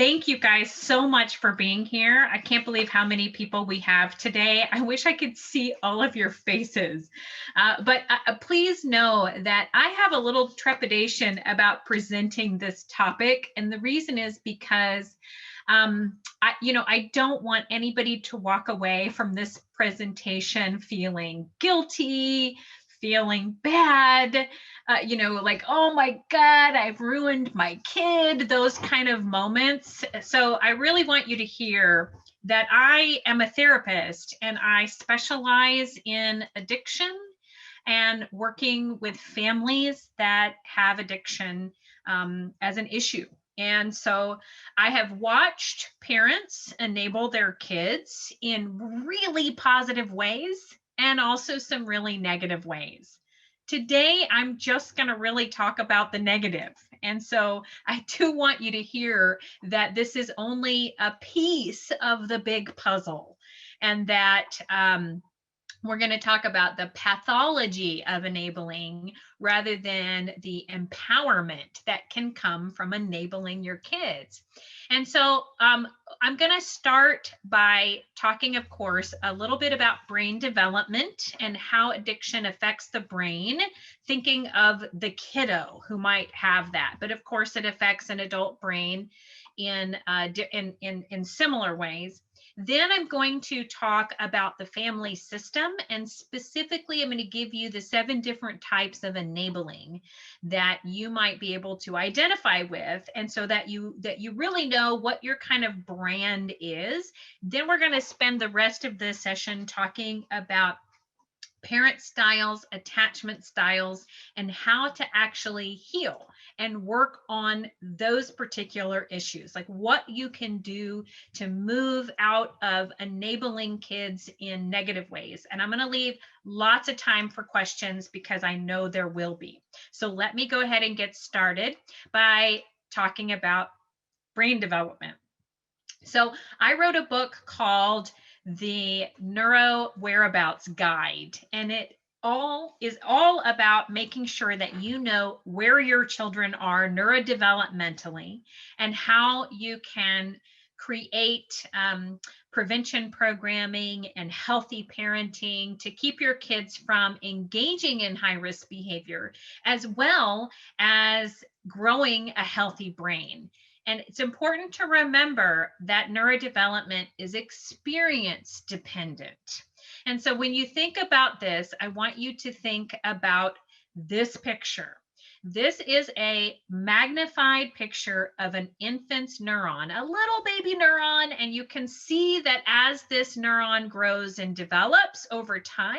Thank you guys so much for being here. I can't believe how many people we have today. I wish I could see all of your faces. But please know that I have a little trepidation about presenting this topic. And the reason is because I don't want anybody to walk away from this presentation feeling guilty, feeling bad, like, oh my God, I've ruined my kid, those kind of moments. So I really want you to hear that I am a therapist and I specialize in addiction and working with families that have addiction as an issue. And so I have watched parents enable their kids in really positive ways and also some really negative ways. Today, I'm just going to really talk about the negative. And so I do want you to hear that this is only a piece of the big puzzle, and that we're going to talk about the pathology of enabling rather than the empowerment that can come from enabling your kids. And so I'm going to start by talking, of course, a little bit about brain development and how addiction affects the brain, thinking of the kiddo who might have that. But of course, it affects an adult brain in similar ways. Then I'm going to talk about the family system, and specifically I'm going to give you the 7 different types of enabling that you might be able to identify with, and so that you really know what your kind of brand is. Then we're going to spend the rest of this session talking about parent styles, attachment styles, and how to actually heal and work on those particular issues, like what you can do to move out of enabling kids in negative ways. And I'm going to leave lots of time for questions because I know there will be. So let me go ahead and get started by talking about brain development. So I wrote a book called the NeuroWhereAbouts Guide, and it is all about making sure that you know where your children are neurodevelopmentally and how you can create prevention programming and healthy parenting to keep your kids from engaging in high-risk behavior, as well as growing a healthy brain. And it's important to remember that neurodevelopment is experience dependent. And so when you think about this, I want you to think about this picture. This is a magnified picture of an infant's neuron, a little baby neuron, and you can see that as this neuron grows and develops over time,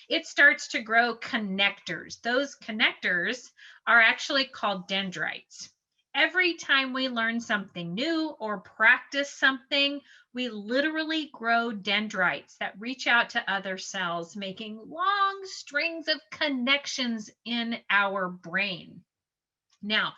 it starts to grow connectors. Those connectors are actually called dendrites. Every time we learn something new or practice something, we literally grow dendrites that reach out to other cells, making long strings of connections in our brain. Now,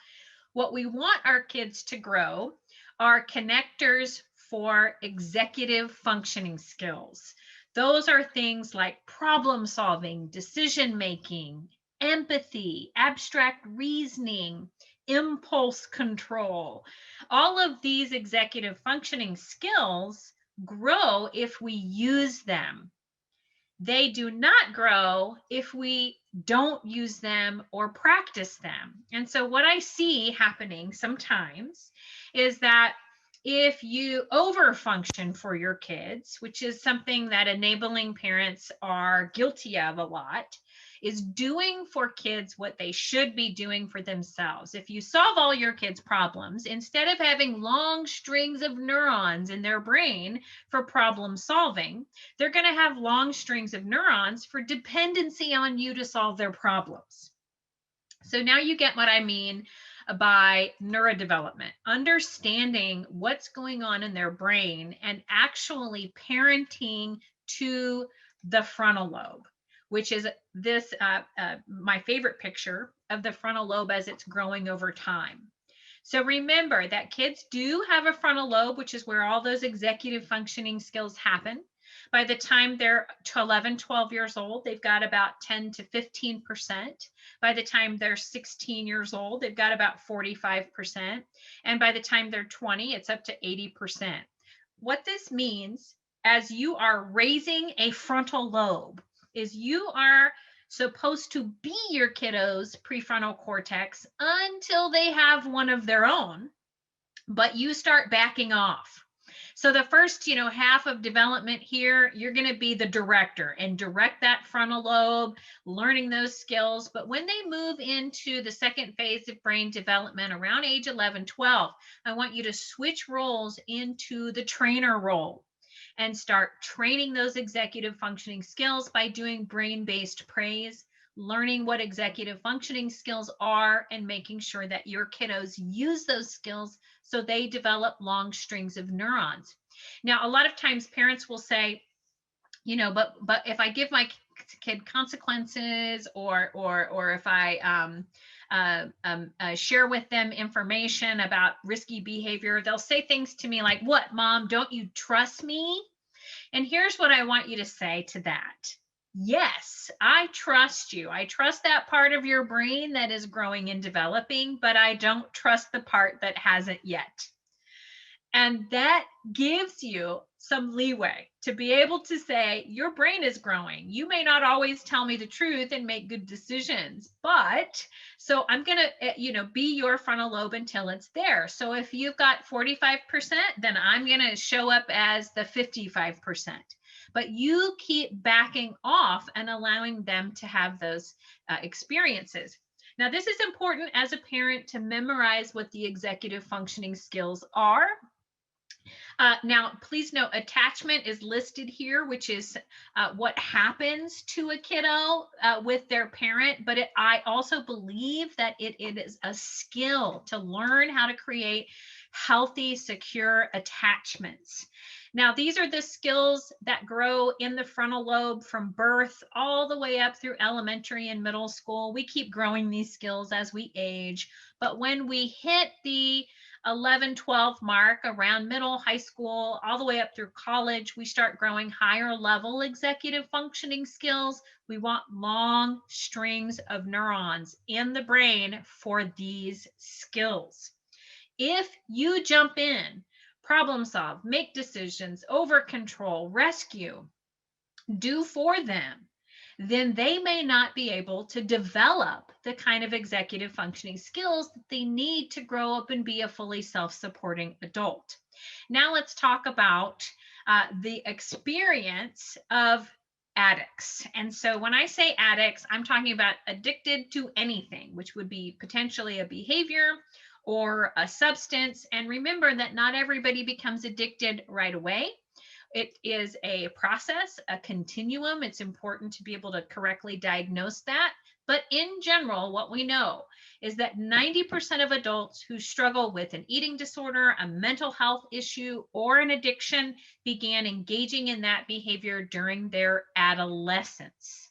what we want our kids to grow are connectors for executive functioning skills. Those are things like problem solving, decision making, empathy, abstract reasoning, impulse control. All of these executive functioning skills grow if we use them. They do not grow if we don't use them or practice them. And so what I see happening sometimes is that if you overfunction for your kids, which is something that enabling parents are guilty of a lot, is doing for kids what they should be doing for themselves. If you solve all your kids' problems, instead of having long strings of neurons in their brain for problem solving, they're going to have long strings of neurons for dependency on you to solve their problems. So now you get what I mean by neurodevelopment, understanding what's going on in their brain and actually parenting to the frontal lobe, which is this, my favorite picture of the frontal lobe as it's growing over time. So remember that kids do have a frontal lobe, which is where all those executive functioning skills happen. By the time they're 11, 12 years old, they've got about 10 to 15%. By the time they're 16 years old, they've got about 45%. And by the time they're 20, it's up to 80%. What this means, as you are raising a frontal lobe, is you are supposed to be your kiddo's prefrontal cortex until they have one of their own, but you start backing off. So the first, half of development here, you're going to be the director and direct that frontal lobe, learning those skills. But when they move into the second phase of brain development around age 11, 12, I want you to switch roles into the trainer role and start training those executive functioning skills by doing brain-based praise, learning what executive functioning skills are, and making sure that your kiddos use those skills so they develop long strings of neurons. Now, a lot of times parents will say, but if I give my kid consequences, or if I share with them information about risky behavior, they'll say things to me like, "What, Mom, don't you trust me?" And here's what I want you to say to that. Yes, I trust you. I trust that part of your brain that is growing and developing, but I don't trust the part that hasn't yet. And that gives you some leeway to be able to say, your brain is growing. You may not always tell me the truth and make good decisions, but so I'm going to, be your frontal lobe until it's there. So if you've got 45%, then I'm going to show up as the 55%. But you keep backing off and allowing them to have those experiences. Now, this is important as a parent to memorize what the executive functioning skills are. Now, please note, attachment is listed here, which is what happens to a kiddo with their parent. But I also believe that it is a skill to learn how to create healthy, secure attachments. Now, these are the skills that grow in the frontal lobe from birth all the way up through elementary and middle school. We keep growing these skills as we age. But when we hit the 11, 12 mark, around middle, high school, all the way up through college, we start growing higher level executive functioning skills. We want long strings of neurons in the brain for these skills. If you jump in, problem solve, make decisions, over control, rescue, do for them, then they may not be able to develop the kind of executive functioning skills that they need to grow up and be a fully self-supporting adult. Now let's talk about the experience of addicts. And so when I say addicts, I'm talking about addicted to anything, which would be potentially a behavior or a substance. And remember that not everybody becomes addicted right away. It is a process, a continuum. It's important to be able to correctly diagnose that. But in general, what we know is that 90% of adults who struggle with an eating disorder, a mental health issue, or an addiction began engaging in that behavior during their adolescence.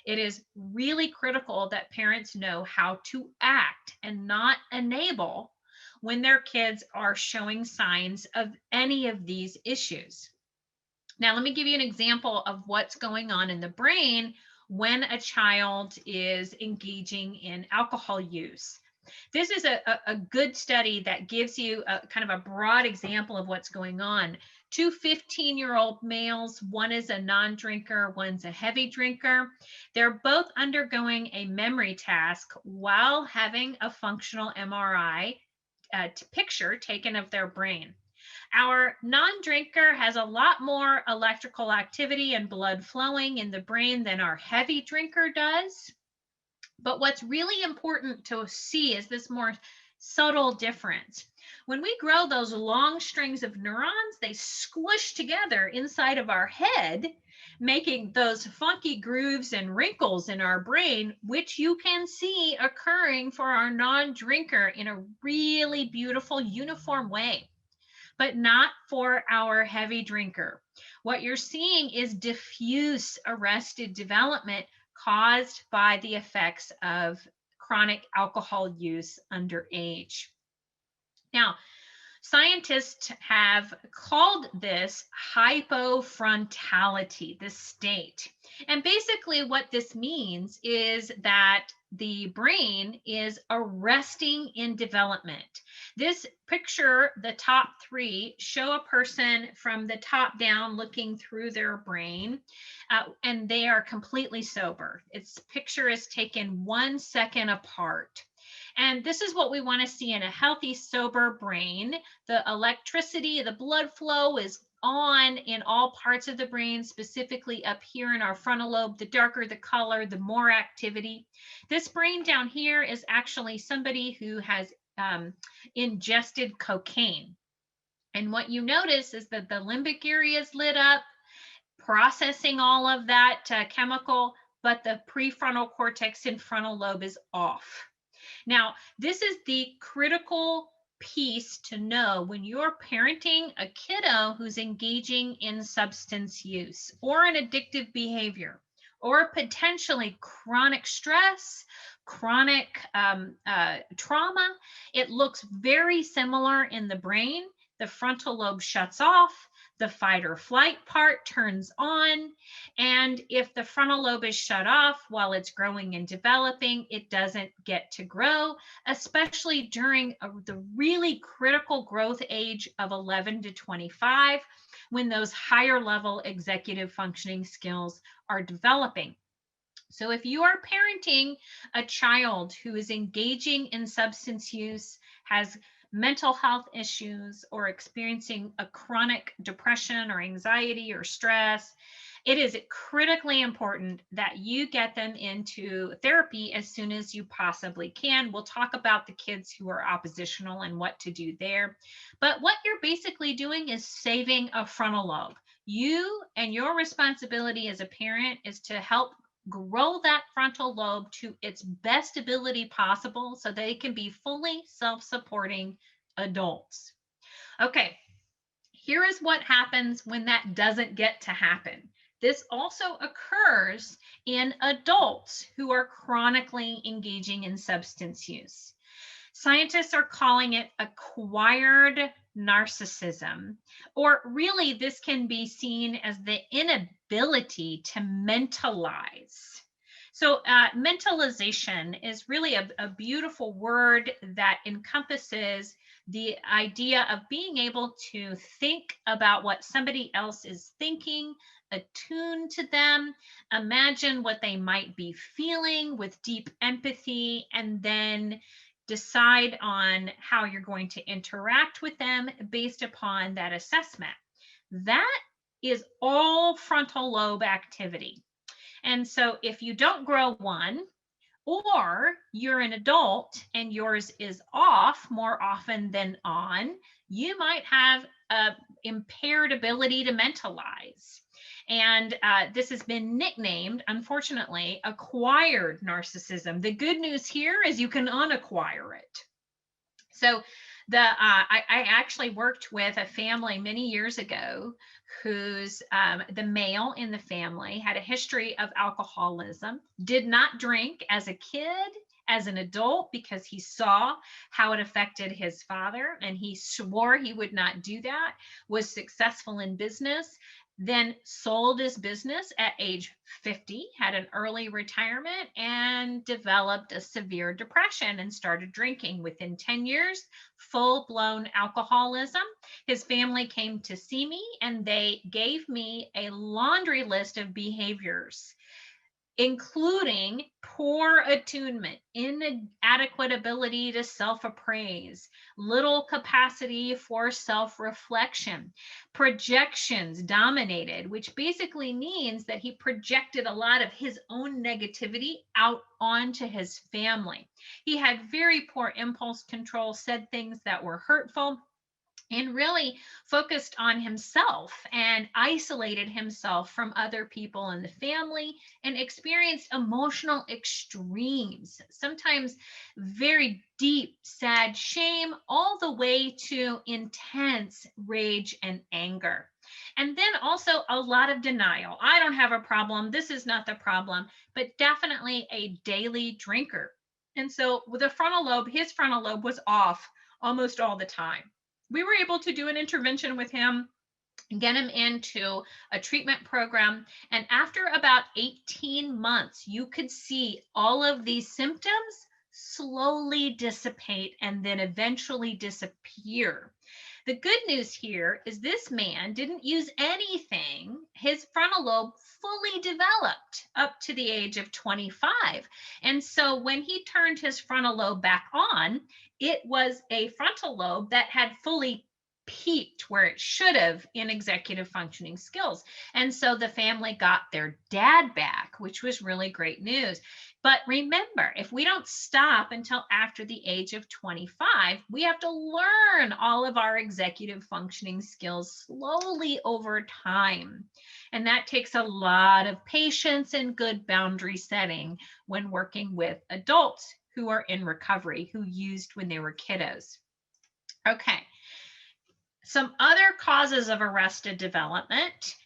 It is really critical that parents know how to act and not enable when their kids are showing signs of any of these issues. Now, let me give you an example of what's going on in the brain when a child is engaging in alcohol use. This is a good study that gives you a kind of a broad example of what's going on. Two 15-year-old males, one is a non-drinker, one's a heavy drinker. They're both undergoing a memory task while having a functional MRI picture taken of their brain. Our non-drinker has a lot more electrical activity and blood flowing in the brain than our heavy drinker does. But what's really important to see is this more subtle difference. When we grow those long strings of neurons, they squish together inside of our head, making those funky grooves and wrinkles in our brain, which you can see occurring for our non-drinker in a really beautiful, uniform way, but not for our heavy drinker. What you're seeing is diffuse arrested development caused by the effects of chronic alcohol use underage. Now, Scientists have called this hypofrontality, this state. And basically, what this means is that the brain is arresting in development. This picture, the top three, show a person from the top down looking through their brain, and they are completely sober. Its picture is taken 1 second apart. And this is what we want to see in a healthy, sober brain. The electricity, the blood flow is on in all parts of the brain, specifically up here in our frontal lobe. The darker the color, the more activity. This brain down here is actually somebody who has ingested cocaine. And what you notice is that the limbic area is lit up, processing all of that chemical, but the prefrontal cortex and frontal lobe is off. Now, this is the critical piece to know when you're parenting a kiddo who's engaging in substance use or an addictive behavior or potentially chronic stress, chronic trauma. It looks very similar in the brain. The frontal lobe shuts off, the fight or flight part turns on, and if the frontal lobe is shut off while it's growing and developing, it doesn't get to grow, especially during the really critical growth age of 11 to 25, when those higher level executive functioning skills are developing. So if you are parenting a child who is engaging in substance use, has mental health issues, or experiencing a chronic depression or anxiety or stress, it is critically important that you get them into therapy as soon as you possibly can. We'll talk about the kids who are oppositional and what to do there. But what you're basically doing is saving a frontal lobe. You and your responsibility as a parent is to help grow that frontal lobe to its best ability possible so they can be fully self-supporting adults. Okay, here is what happens when that doesn't get to happen. This also occurs in adults who are chronically engaging in substance use. Scientists are calling it acquired narcissism, or really this can be seen as the inability to mentalize. So mentalization is really a beautiful word that encompasses the idea of being able to think about what somebody else is thinking, attune to them, imagine what they might be feeling with deep empathy, and then decide on how you're going to interact with them based upon that assessment. That is all frontal lobe activity. And so if you don't grow one, or you're an adult and yours is off more often than on, you might have an impaired ability to mentalize. And this has been nicknamed, unfortunately, acquired narcissism. The good news here is you can unacquire it. So I actually worked with a family many years ago whose the male in the family had a history of alcoholism, did not drink as a kid, as an adult, because he saw how it affected his father and he swore he would not do that, was successful in business, then sold his business at age 50, had an early retirement, and developed a severe depression and started drinking. Within 10 years, full-blown alcoholism. His family came to see me and they gave me a laundry list of behaviors, including poor attunement, inadequate ability to self-appraise, little capacity for self-reflection, projections dominated, which basically means that he projected a lot of his own negativity out onto his family. He had very poor impulse control, said things that were hurtful, and really focused on himself and isolated himself from other people in the family and experienced emotional extremes, sometimes very deep, sad shame, all the way to intense rage and anger. And then also a lot of denial. I don't have a problem. This is not the problem, but definitely a daily drinker. And so with the frontal lobe, his frontal lobe was off almost all the time. We were able to do an intervention with him, get him into a treatment program. And after about 18 months, you could see all of these symptoms slowly dissipate and then eventually disappear. The good news here is this man didn't use anything. His frontal lobe fully developed up to the age of 25. And so when he turned his frontal lobe back on, it was a frontal lobe that had fully peaked where it should have in executive functioning skills. And so the family got their dad back, which was really great news. But remember, if we don't stop until after the age of 25, we have to learn all of our executive functioning skills slowly over time. And that takes a lot of patience and good boundary setting when working with adults who are in recovery, who used when they were kiddos. Okay. Some other causes of arrested development,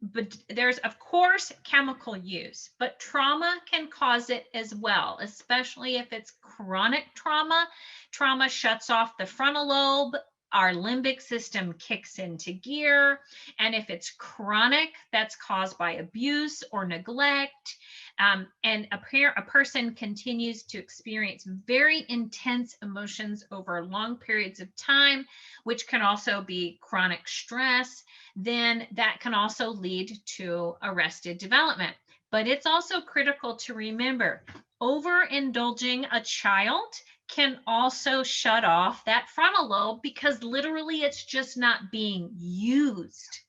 but there's of course chemical use, but trauma can cause it as well, especially if it's chronic trauma. Trauma shuts off the frontal lobe, our limbic system kicks into gear, and if it's chronic, that's caused by abuse or neglect. And a person continues to experience very intense emotions over long periods of time, which can also be chronic stress, then that can also lead to arrested development. But it's also critical to remember, overindulging a child can also shut off that frontal lobe because literally it's just not being used.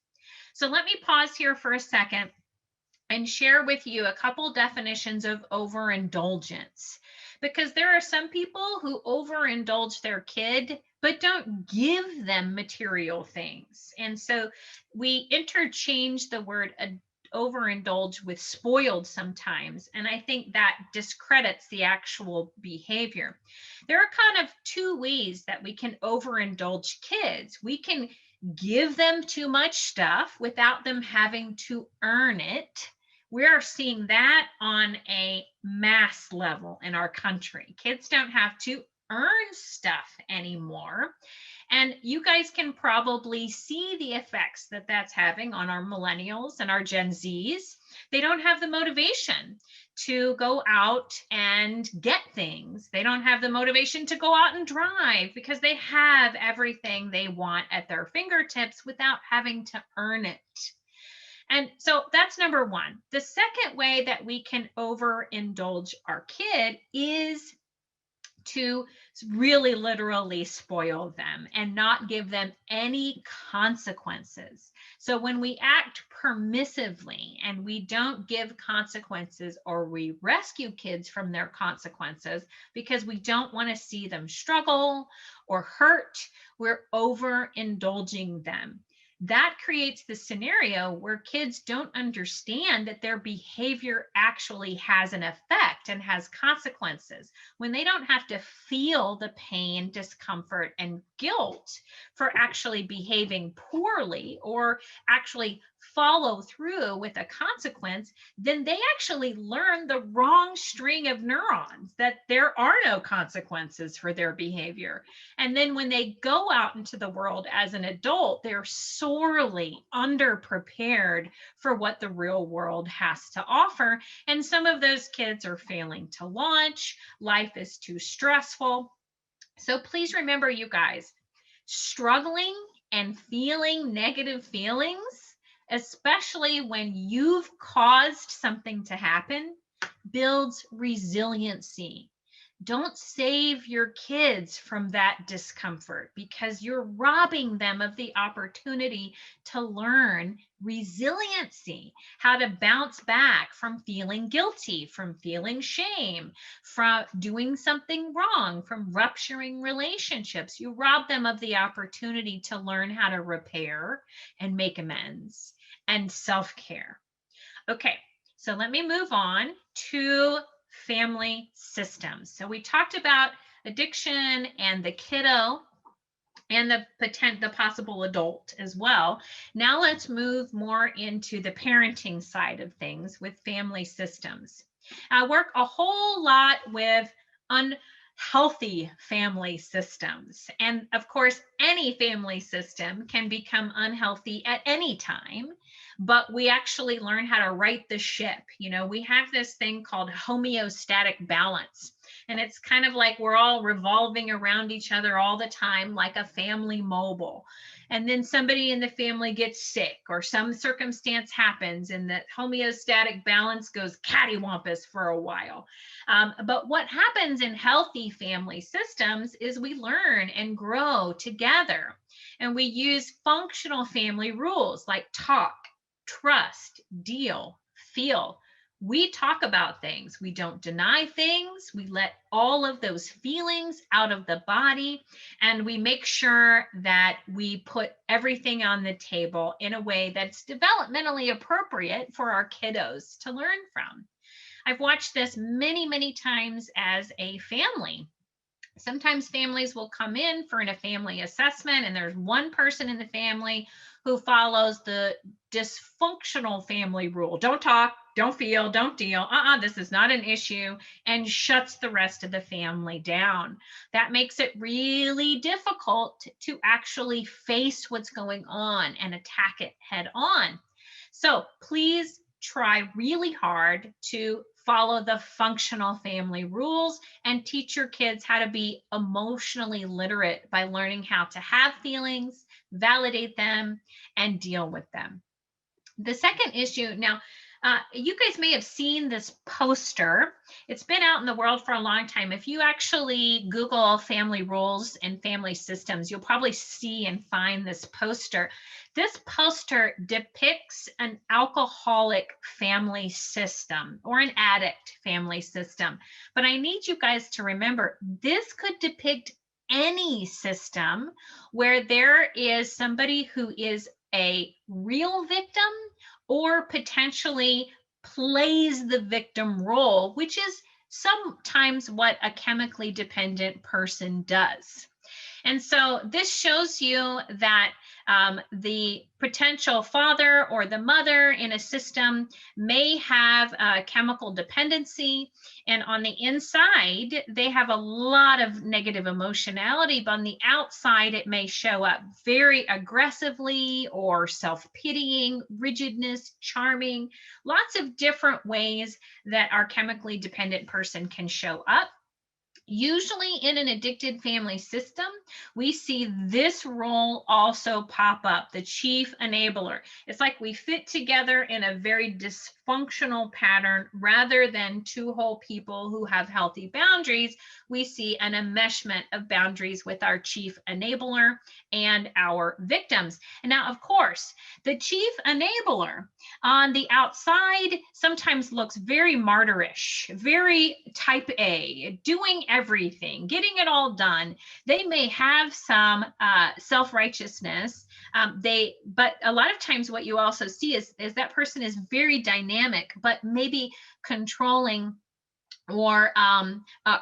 So let me pause here for a second and share with you a couple definitions of overindulgence, because there are some people who overindulge their kid but don't give them material things. And so we interchange the word overindulge with spoiled sometimes, and I think that discredits the actual behavior. There are kind of two ways that we can overindulge kids. We can give them too much stuff without them having to earn it. We are seeing that on a mass level in our country. Kids don't have to earn stuff anymore. And you guys can probably see the effects that that's having on our millennials and our Gen Zs. They don't have the motivation to go out and get things. They don't have the motivation to go out and drive because they have everything they want at their fingertips without having to earn it. And so that's number one. The second way that we can overindulge our kid is to really literally spoil them and not give them any consequences. So when we act permissively and we don't give consequences, or we rescue kids from their consequences because we don't want to see them struggle or hurt, we're overindulging them. That creates the scenario where kids don't understand that their behavior actually has an effect and has consequences. When they don't have to feel the pain, discomfort, and guilt for actually behaving poorly or actually follow through with a consequence, then they actually learn the wrong string of neurons, that there are no consequences for their behavior. And then when they go out into the world as an adult, they're sorely underprepared for what the real world has to offer. And some of those kids are failing to launch. Life is too stressful. So please remember, you guys, struggling and feeling negative feelings, especially when you've caused something to happen, builds resiliency. Don't save your kids from that discomfort, because you're robbing them of the opportunity to learn resiliency, how to bounce back from feeling guilty, from feeling shame, from doing something wrong, from rupturing relationships. You rob them of the opportunity to learn how to repair and make amends and self-care. Okay, so let me move on to family systems. So we talked about addiction and the kiddo and the possible adult as well. Now let's move more into the parenting side of things with family systems. I work a whole lot with healthy family systems. And of course, any family system can become unhealthy at any time, but we actually learn how to right the ship. You know, we have this thing called homeostatic balance. And it's kind of like we're all revolving around each other all the time, like a family mobile. And then somebody in the family gets sick or some circumstance happens and that homeostatic balance goes cattywampus for a while. But what happens in healthy family systems is we learn and grow together. And we use functional family rules like talk, trust, deal, feel. We talk about things. We don't deny things. We let all of those feelings out of the body, and we make sure that we put everything on the table in a way that's developmentally appropriate for our kiddos to learn from. I've watched this many, many times as a family. Sometimes families will come in for a family assessment, and there's one person in the family who follows the dysfunctional family rule. Don't talk, don't feel, don't deal. This is not an issue, and shuts the rest of the family down. That makes it really difficult to actually face what's going on and attack it head on. So please try really hard to follow the functional family rules and teach your kids how to be emotionally literate by learning how to have feelings, validate them, and deal with them. The second issue, now, you guys may have seen this poster. It's been out in the world for a long time. If you actually Google family rules and family systems, you'll probably see and find this poster. This poster depicts an alcoholic family system or an addict family system. But I need you guys to remember, this could depict any system where there is somebody who is a real victim or potentially plays the victim role, which is sometimes what a chemically dependent person does. And so this shows you that the potential father or the mother in a system may have a chemical dependency, and on the inside they have a lot of negative emotionality, but on the outside it may show up very aggressively or self-pitying, rigidness, charming, lots of different ways that our chemically dependent person can show up. Usually in an addicted family system, we see this role also pop up, the chief enabler. It's like we fit together in a very dysfunctional pattern rather than two whole people who have healthy boundaries. We see an enmeshment of boundaries with our chief enabler and our victims. And now, of course, the chief enabler on the outside sometimes looks very martyrish, very type A, doing everything, getting it all done. They may have some self-righteousness. But a lot of times what you also see is that person is very dynamic, but maybe controlling or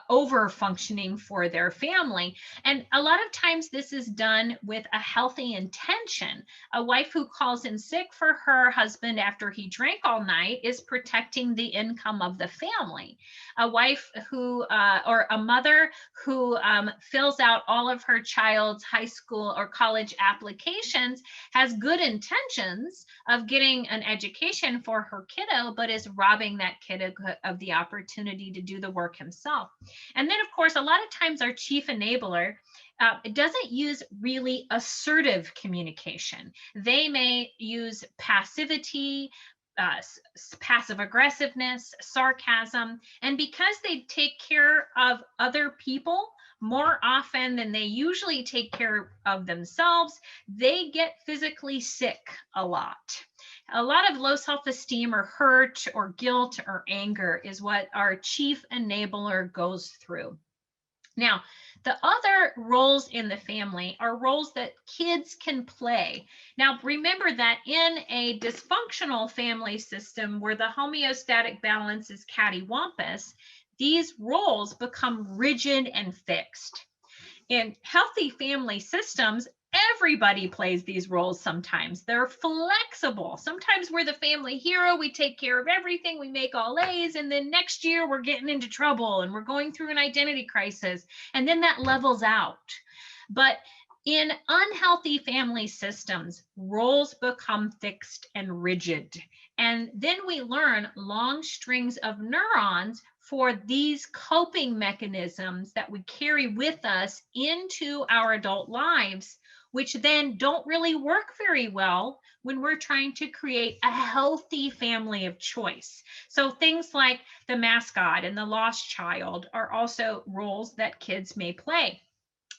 over functioning for their family. And a lot of times this is done with a healthy intention. A wife who calls in sick for her husband after he drank all night is protecting the income of the family. A wife who, or a mother who fills out all of her child's high school or college applications has good intentions of getting an education for her kiddo, but is robbing that kiddo of the opportunity to do the work himself. And then, of course, a lot of times our chief enabler doesn't use really assertive communication. They may use passivity, passive aggressiveness, sarcasm, and because they take care of other people more often than they usually take care of themselves, they get physically sick a lot. A lot of low self-esteem or hurt or guilt or anger is what our chief enabler goes through. Now, the other roles in the family are roles that kids can play. Now, remember that in a dysfunctional family system where the homeostatic balance is cattywampus, these roles become rigid and fixed. In healthy family systems, Everybody plays these roles sometimes. They're flexible. Sometimes we're the family hero. We take care of everything. We make all A's. And then next year we're getting into trouble and we're going through an identity crisis. And then that levels out. But in unhealthy family systems, roles become fixed and rigid. And then we learn long strings of neurons for these coping mechanisms that we carry with us into our adult lives, which then don't really work very well when we're trying to create a healthy family of choice. So things like the mascot and the lost child are also roles that kids may play.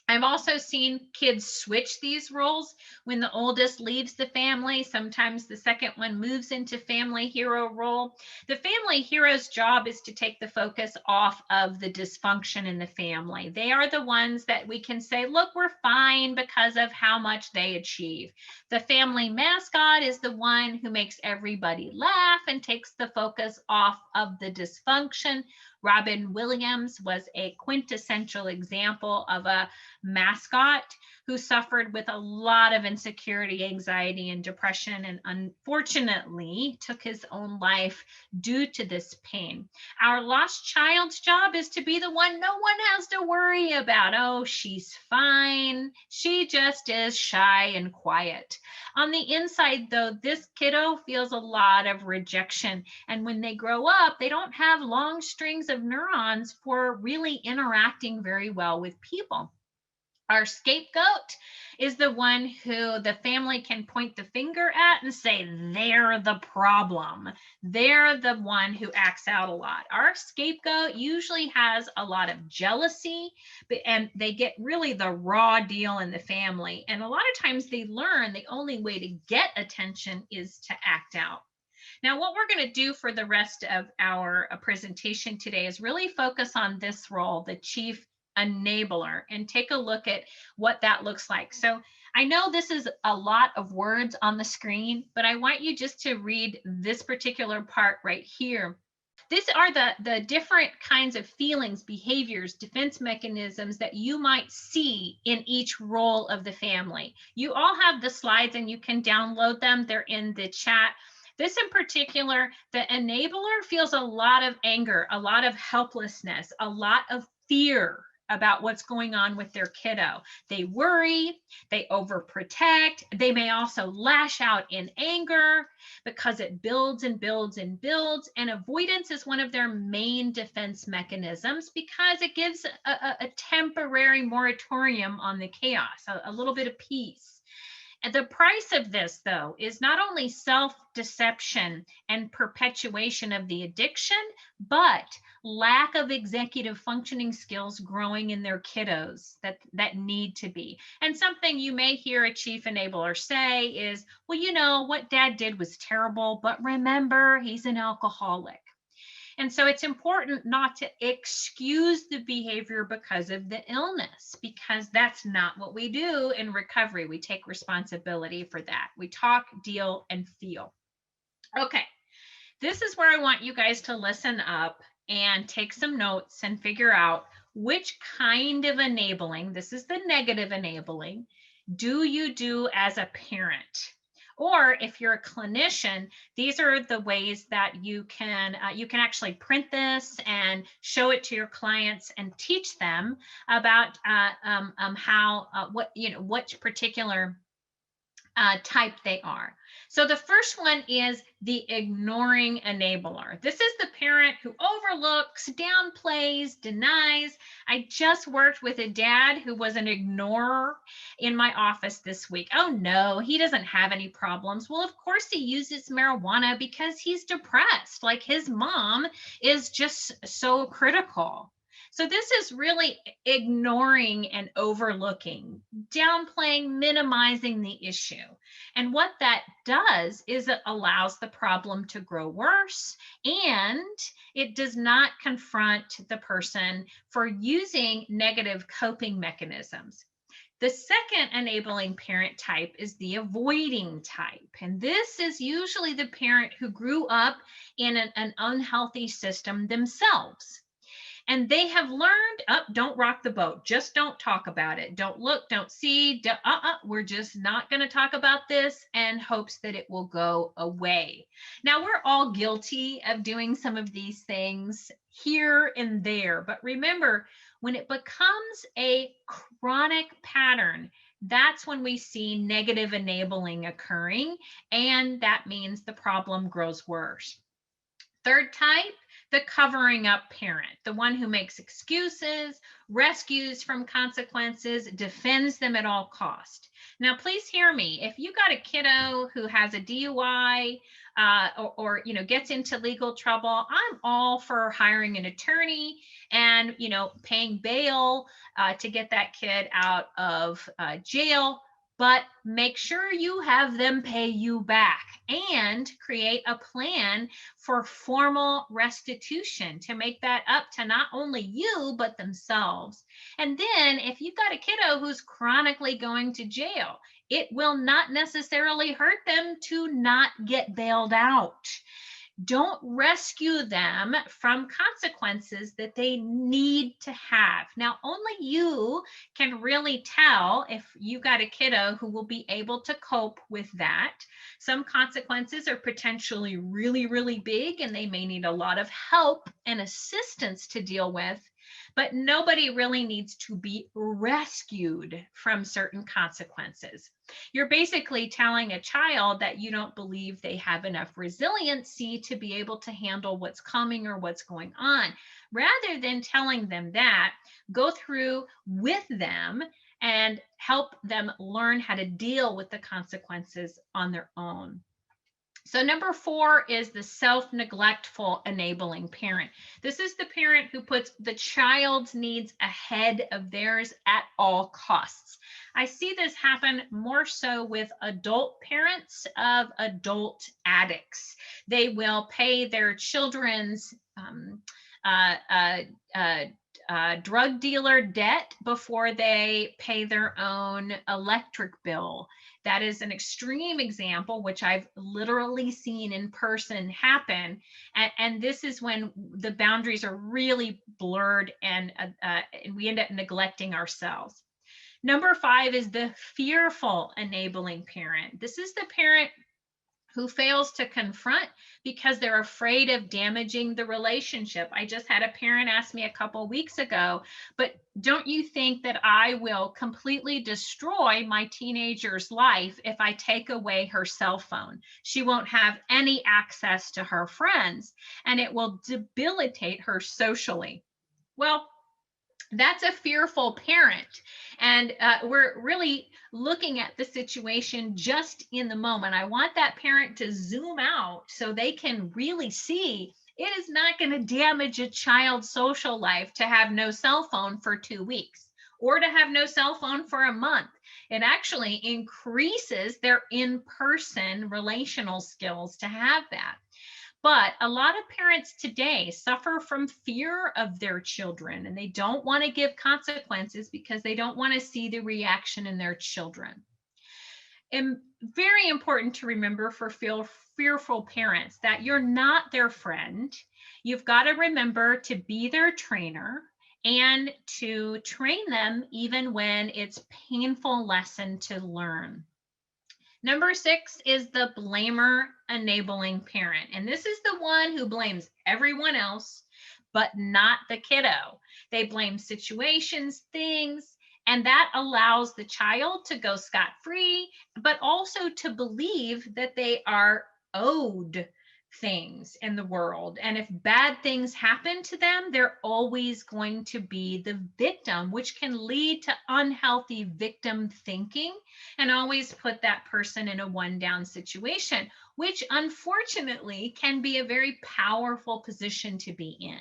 I've also seen kids switch these roles when the oldest leaves the family. Sometimes the second one moves into family hero role. The family hero's job is to take the focus off of the dysfunction in the family. They are the ones that we can say, look, we're fine because of how much they achieve. The family mascot is the one who makes everybody laugh and takes the focus off of the dysfunction. Robin Williams was a quintessential example of a mascot who suffered with a lot of insecurity, anxiety, and depression, and unfortunately took his own life due to this pain. Our lost child's job is to be the one no one has to worry about. Oh, she's fine. She just is shy and quiet. On the inside, though, this kiddo feels a lot of rejection. And when they grow up, they don't have long strings of neurons for really interacting very well with people. Our scapegoat is the one who the family can point the finger at and say, they're the problem. They're the one who acts out a lot. Our scapegoat usually has a lot of jealousy, and they get really the raw deal in the family. And a lot of times they learn the only way to get attention is to act out. Now, what we're going to do for the rest of our presentation today is really focus on this role, the chief enabler, and take a look at what that looks like. So I know this is a lot of words on the screen, but I want you just to read this particular part right here. These are the different kinds of feelings, behaviors, defense mechanisms that you might see in each role of the family. You all have the slides and you can download them. They're in the chat. This in particular, the enabler feels a lot of anger, a lot of helplessness, a lot of fear about what's going on with their kiddo. They worry, they overprotect, they may also lash out in anger because it builds and builds and builds. And avoidance is one of their main defense mechanisms because it gives a temporary moratorium on the chaos, a little bit of peace. And the price of this, though, is not only self-deception and perpetuation of the addiction, but lack of executive functioning skills growing in their kiddos that need to be. And something you may hear a chief enabler say is, well, you know, what dad did was terrible, but remember, he's an alcoholic. And so it's important not to excuse the behavior because of the illness, because that's not what we do in recovery. We take responsibility for that. We talk, deal, and feel. Okay, this is where I want you guys to listen up and take some notes and figure out which kind of enabling, this is the negative enabling, do you do as a parent? Or if you're a clinician, these are the ways that you can actually print this and show it to your clients and teach them about how which particular type they are. So the first one is the ignoring enabler. This is the parent who overlooks, downplays, denies. I just worked with a dad who was an ignorer in my office this week. Oh no, he doesn't have any problems. Well, of course he uses marijuana because he's depressed. Like his mom is just so critical. So this is really ignoring and overlooking, downplaying, minimizing the issue. And what that does is it allows the problem to grow worse, and it does not confront the person for using negative coping mechanisms. The second enabling parent type is the avoiding type. And this is usually the parent who grew up in an unhealthy system themselves. And they have learned, don't rock the boat. Just don't talk about it. Don't look, don't see. We're just not going to talk about this, and hopes that it will go away. Now, we're all guilty of doing some of these things here and there. But remember, when it becomes a chronic pattern, that's when we see negative enabling occurring, and that means the problem grows worse. Third type, the covering up parent, the one who makes excuses, rescues from consequences, defends them at all cost. Now, please hear me. If you got a kiddo who has a DUI or gets into legal trouble, I'm all for hiring an attorney and paying bail to get that kid out of jail. But make sure you have them pay you back and create a plan for formal restitution to make that up to not only you, but themselves. And then if you've got a kiddo who's chronically going to jail, it will not necessarily hurt them to not get bailed out. Don't rescue them from consequences that they need to have. Now, only you can really tell if you got a kiddo who will be able to cope with that. Some consequences are potentially really, really big, and they may need a lot of help and assistance to deal with. But nobody really needs to be rescued from certain consequences. You're basically telling a child that you don't believe they have enough resiliency to be able to handle what's coming or what's going on. Rather than telling them that, go through with them and help them learn how to deal with the consequences on their own. So number 4 is the self-neglectful enabling parent. This is the parent who puts the child's needs ahead of theirs at all costs. I see this happen more so with adult parents of adult addicts. They will pay their children's drug dealer debt before they pay their own electric bill. That is an extreme example, which I've literally seen in person happen. And this is when the boundaries are really blurred and we end up neglecting ourselves. Number 5 is the fearful enabling parent. This is the parent who fails to confront because they're afraid of damaging the relationship. I just had a parent ask me a couple weeks ago, but don't you think that I will completely destroy my teenager's life if I take away her cell phone? She won't have any access to her friends, and it will debilitate her socially. Well, that's a fearful parent. And we're really looking at the situation just in the moment. I want that parent to zoom out so they can really see it is not going to damage a child's social life to have no cell phone for 2 weeks or to have no cell phone for a month. It actually increases their in-person relational skills to have that. But a lot of parents today suffer from fear of their children, and they don't want to give consequences because they don't want to see the reaction in their children. And very important to remember for fearful parents that you're not their friend. You've got to remember to be their trainer and to train them even when it's a painful lesson to learn. Number 6 is the blamer enabling parent. And this is the one who blames everyone else, but not the kiddo. They blame situations, things, and that allows the child to go scot-free, but also to believe that they are owed things in the world. And if bad things happen to them, they're always going to be the victim, which can lead to unhealthy victim thinking and always put that person in a one-down situation, which unfortunately can be a very powerful position to be in.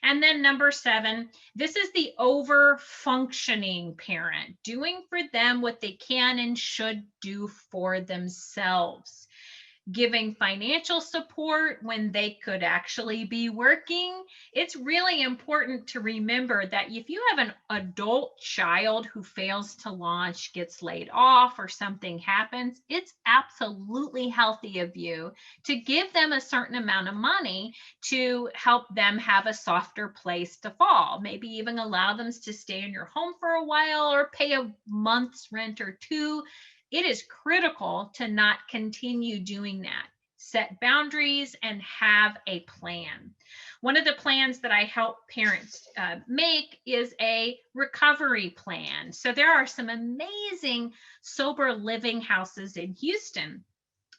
And then number 7, this is the over-functioning parent, doing for them what they can and should do for themselves. giving financial support when they could actually be working. It's really important to remember that if you have an adult child who fails to launch, gets laid off, or something happens, it's absolutely healthy of you to give them a certain amount of money to help them have a softer place to fall. Maybe even allow them to stay in your home for a while or pay a month's rent or two. It is critical to not continue doing that. Set boundaries and have a plan. One of the plans that I help parents make is a recovery plan. So there are some amazing sober living houses in Houston.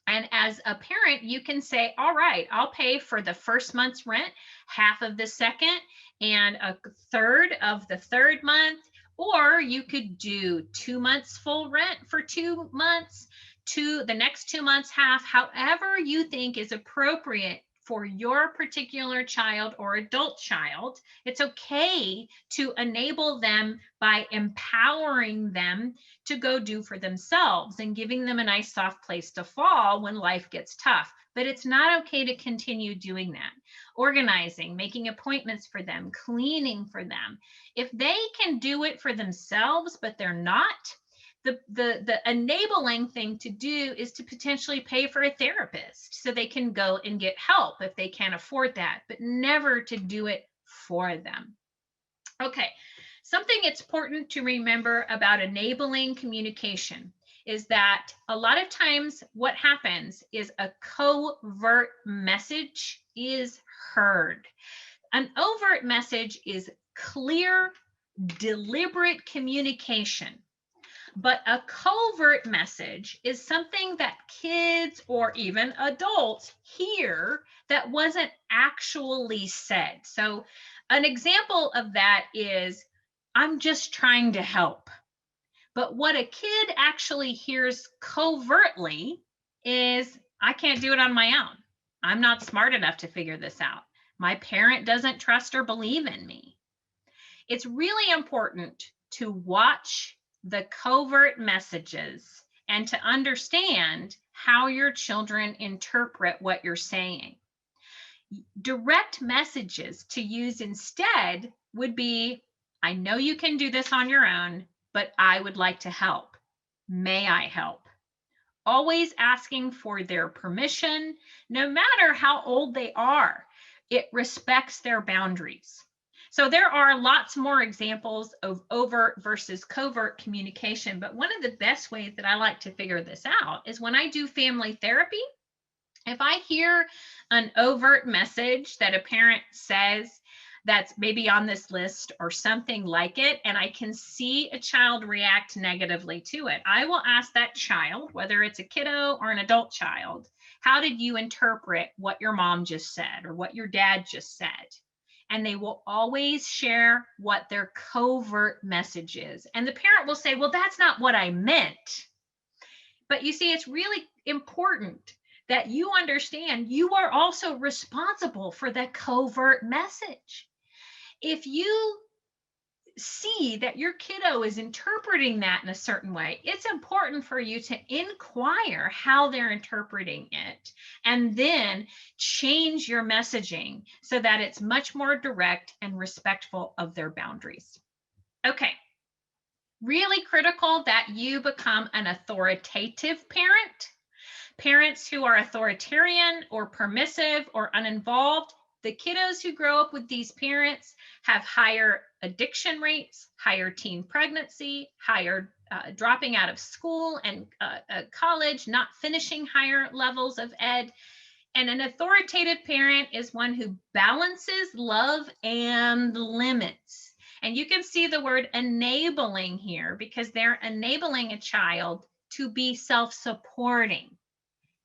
And as a parent, you can say, all right, I'll pay for the first month's rent, half of the second, and a third of the third month. Or you could do 2 months full rent for 2 months, the next 2 months half, however you think is appropriate for your particular child or adult child. It's okay to enable them by empowering them to go do for themselves and giving them a nice soft place to fall when life gets tough. But it's not okay to continue doing that. Organizing, making appointments for them, cleaning for them. If they can do it for themselves, but they're not, the enabling thing to do is to potentially pay for a therapist so they can go and get help if they can't afford that, but never to do it for them. Okay, something it's important to remember about enabling communication is that a lot of times what happens is a covert message is heard. An overt message is clear, deliberate communication. But a covert message is something that kids or even adults hear that wasn't actually said. So an example of that is, I'm just trying to help. But what a kid actually hears covertly is, I can't do it on my own. I'm not smart enough to figure this out. My parent doesn't trust or believe in me. It's really important to watch the covert messages and to understand how your children interpret what you're saying. Direct messages to use instead would be, I know you can do this on your own, but I would like to help. May I help? Always asking for their permission, no matter how old they are. It respects their boundaries. So there are lots more examples of overt versus covert communication, but one of the best ways that I like to figure this out is when I do family therapy. If I hear an overt message that a parent says that's maybe on this list or something like it, and I can see a child react negatively to it, I will ask that child, whether it's a kiddo or an adult child, how did you interpret what your mom just said or what your dad just said? And they will always share what their covert message is. And the parent will say, well, that's not what I meant. But you see, it's really important that you understand you are also responsible for the covert message. If you see that your kiddo is interpreting that in a certain way, it's important for you to inquire how they're interpreting it and then change your messaging so that it's much more direct and respectful of their boundaries. Okay. Really critical that you become an authoritative parent. Parents who are authoritarian or permissive or uninvolved, the kiddos who grow up with these parents have higher addiction rates, higher teen pregnancy, higher dropping out of school and college, not finishing higher levels of ed. And an authoritative parent is one who balances love and limits. And you can see the word enabling here because they're enabling a child to be self-supporting,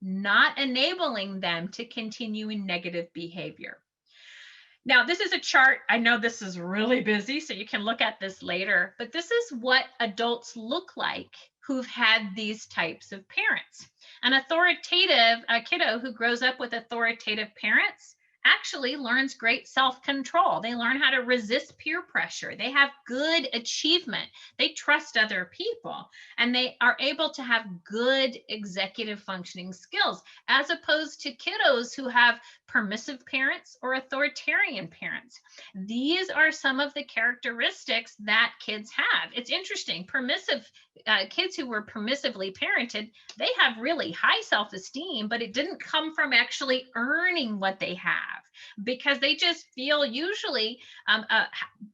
not enabling them to continue in negative behavior. Now, this is a chart. I know this is really busy, so you can look at this later, but this is what adults look like who've had these types of parents. An authoritative kiddo who grows up with authoritative parents actually learns great self-control. They learn how to resist peer pressure. They have good achievement. They trust other people, and they are able to have good executive functioning skills, as opposed to kiddos who have permissive parents or authoritarian parents. These are some of the characteristics that kids have. It's interesting. Permissive kids who were permissively parented, they have really high self-esteem, but it didn't come from actually earning what they have, because they just feel usually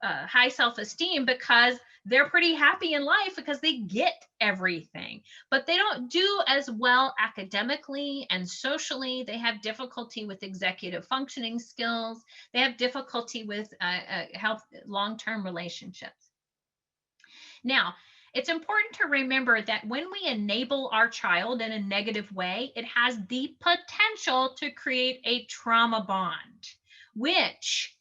high self-esteem because they're pretty happy in life because they get everything, but they don't do as well academically and socially. They have difficulty with executive functioning skills. They have difficulty with health, long-term relationships. Now, it's important to remember that when we enable our child in a negative way, it has the potential to create a trauma bond, which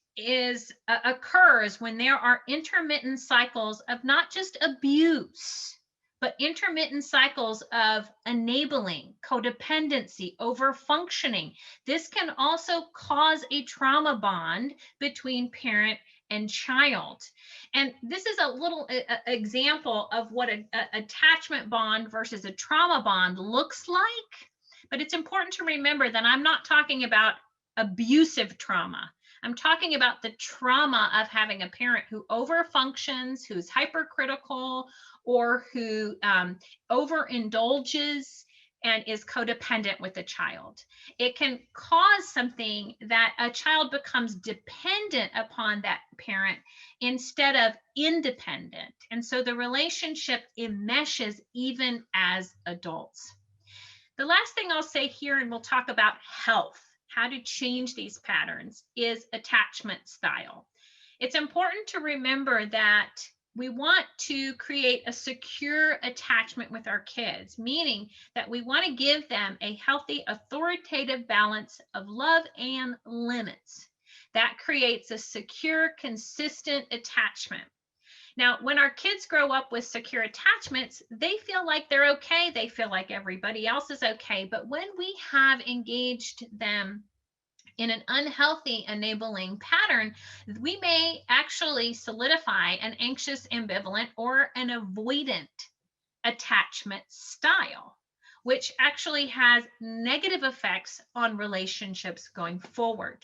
occurs when there are intermittent cycles of not just abuse, but intermittent cycles of enabling, codependency, over-functioning. This can also cause a trauma bond between parent and child. And this is a little example of what an attachment bond versus a trauma bond looks like. But it's important to remember that I'm not talking about abusive trauma. I'm talking about the trauma of having a parent who overfunctions, who's hypercritical, or who overindulges and is codependent with the child. It can cause something that a child becomes dependent upon that parent instead of independent. And so the relationship enmeshes even as adults. The last thing I'll say here, and we'll talk about health, how to change these patterns, is attachment style. It's important to remember that we want to create a secure attachment with our kids, meaning that we want to give them a healthy, authoritative balance of love and limits. That creates a secure, consistent attachment. Now, when our kids grow up with secure attachments, they feel like they're okay. They feel like everybody else is okay. But when we have engaged them in an unhealthy enabling pattern, we may actually solidify an anxious, ambivalent, or an avoidant attachment style, which actually has negative effects on relationships going forward.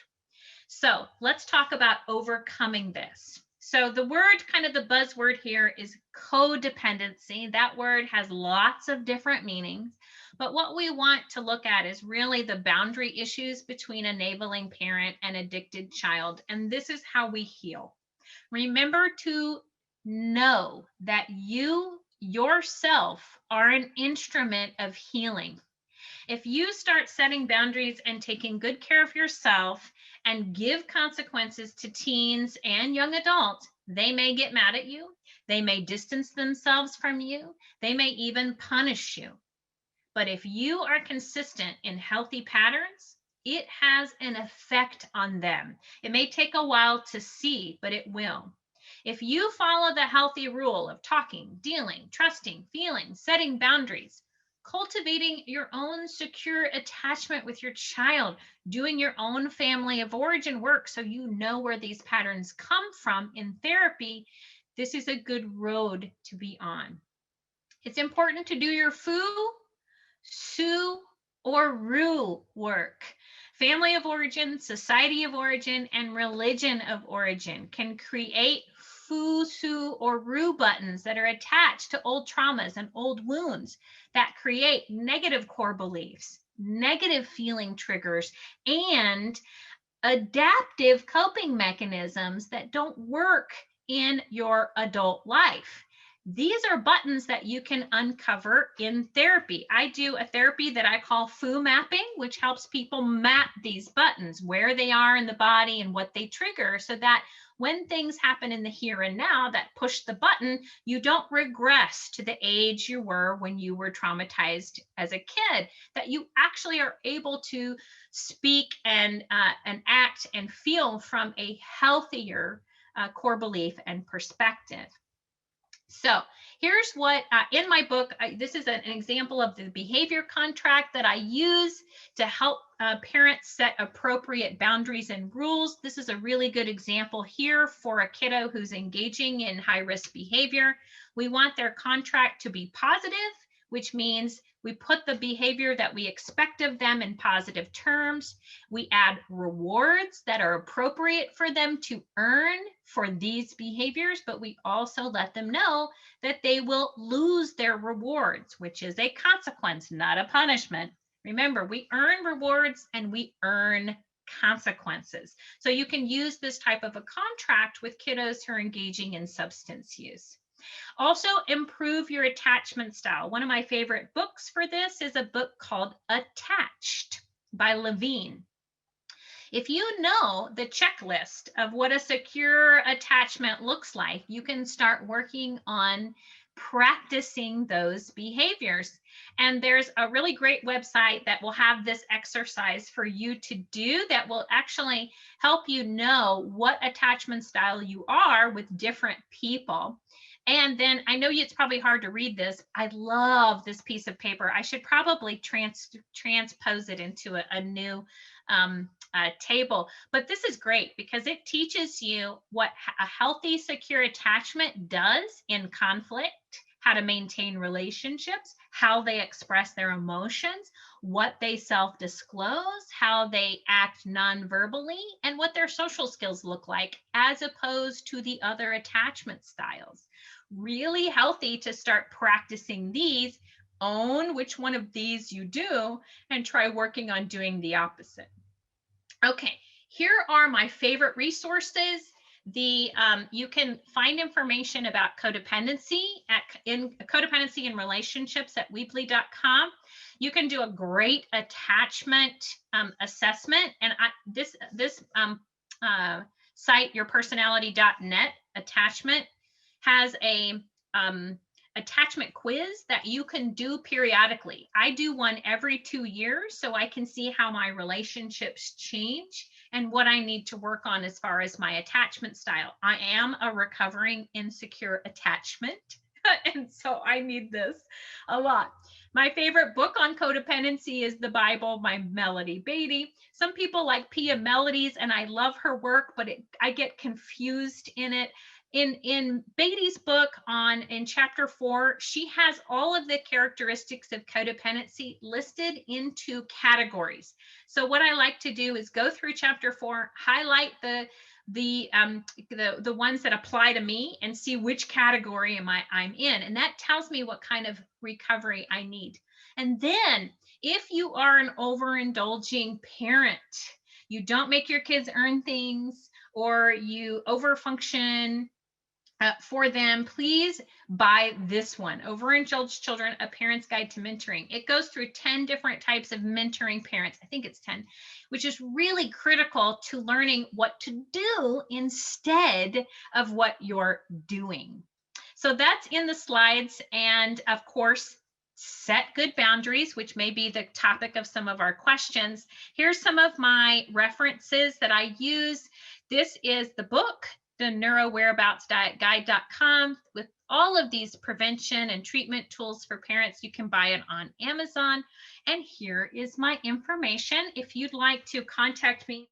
So let's talk about overcoming this. So the word, kind of the buzzword here, is codependency. That word has lots of different meanings, but what we want to look at is really the boundary issues between enabling parent and addicted child. And this is how we heal. Remember to know that you yourself are an instrument of healing. If you start setting boundaries and taking good care of yourself and give consequences to teens and young adults, they may get mad at you. They may distance themselves from you. They may even punish you. But if you are consistent in healthy patterns, it has an effect on them. It may take a while to see, but it will. If you follow the healthy rule of talking, dealing, trusting, feeling, setting boundaries, cultivating your own secure attachment with your child, doing your own family of origin work so you know where these patterns come from in therapy, this is a good road to be on. It's important to do your foo, su, or ru work. Family of origin, society of origin, and religion of origin can create foo, su, or ru buttons that are attached to old traumas and old wounds that create negative core beliefs, negative feeling triggers, and adaptive coping mechanisms that don't work in your adult life. These are buttons that you can uncover in therapy. I do a therapy that I call foo mapping, which helps people map these buttons, where they are in the body and what they trigger, so that when things happen in the here and now that push the button, you don't regress to the age you were when you were traumatized as a kid, that you actually are able to speak and act and feel from a healthier core belief and perspective. So here's what, in my book, this is an example of the behavior contract that I use to help parents set appropriate boundaries and rules. This is a really good example here for a kiddo who's engaging in high-risk behavior. We want their contract to be positive, which means we put the behavior that we expect of them in positive terms. We add rewards that are appropriate for them to earn for these behaviors, but we also let them know that they will lose their rewards, which is a consequence, not a punishment. Remember, we earn rewards and we earn consequences. So you can use this type of a contract with kiddos who are engaging in substance use. Also, improve your attachment style. One of my favorite books for this is a book called Attached by Levine. If you know the checklist of what a secure attachment looks like, you can start working on practicing those behaviors. And there's a really great website that will have this exercise for you to do that will actually help you know what attachment style you are with different people. And then I know it's probably hard to read this. I love this piece of paper. I should probably transpose it into a new table, but this is great because it teaches you what a healthy, secure attachment does in conflict, how to maintain relationships, how they express their emotions, what they self-disclose, how they act non-verbally, and what their social skills look like as opposed to the other attachment styles. Really healthy to start practicing these, own which one of these you do, and try working on doing the opposite. Okay, here are my favorite resources. You can find information about codependency in codependency in relationships at weebly.com. You can do a great attachment assessment, and this site, yourpersonality.net attachment, has a attachment quiz that you can do periodically. I do one every 2 years so I can see how my relationships change and what I need to work on as far as my attachment style. I am a recovering insecure attachment, and so I need this a lot. My favorite book on codependency is the Bible by Melody Beatty. Some people like Pia Melodies, and I love her work, but I get confused in it. In Beatty's book in chapter 4, she has all of the characteristics of codependency listed into categories. So what I like to do is go through chapter 4, highlight the ones that apply to me and see which category I'm in. And that tells me what kind of recovery I need. And then if you are an overindulging parent, you don't make your kids earn things, or you overfunction for them, please buy this one, Overindulged Children, A Parent's Guide to Mentoring. It goes through 10 different types of mentoring parents. I think it's 10, which is really critical to learning what to do instead of what you're doing. So that's in the slides. And of course, set good boundaries, which may be the topic of some of our questions. Here's some of my references that I use. This is the book, the NeuroWhereAbouts.guide.com, with all of these prevention and treatment tools for parents. You can buy it on Amazon. And here is my information if you'd like to contact me.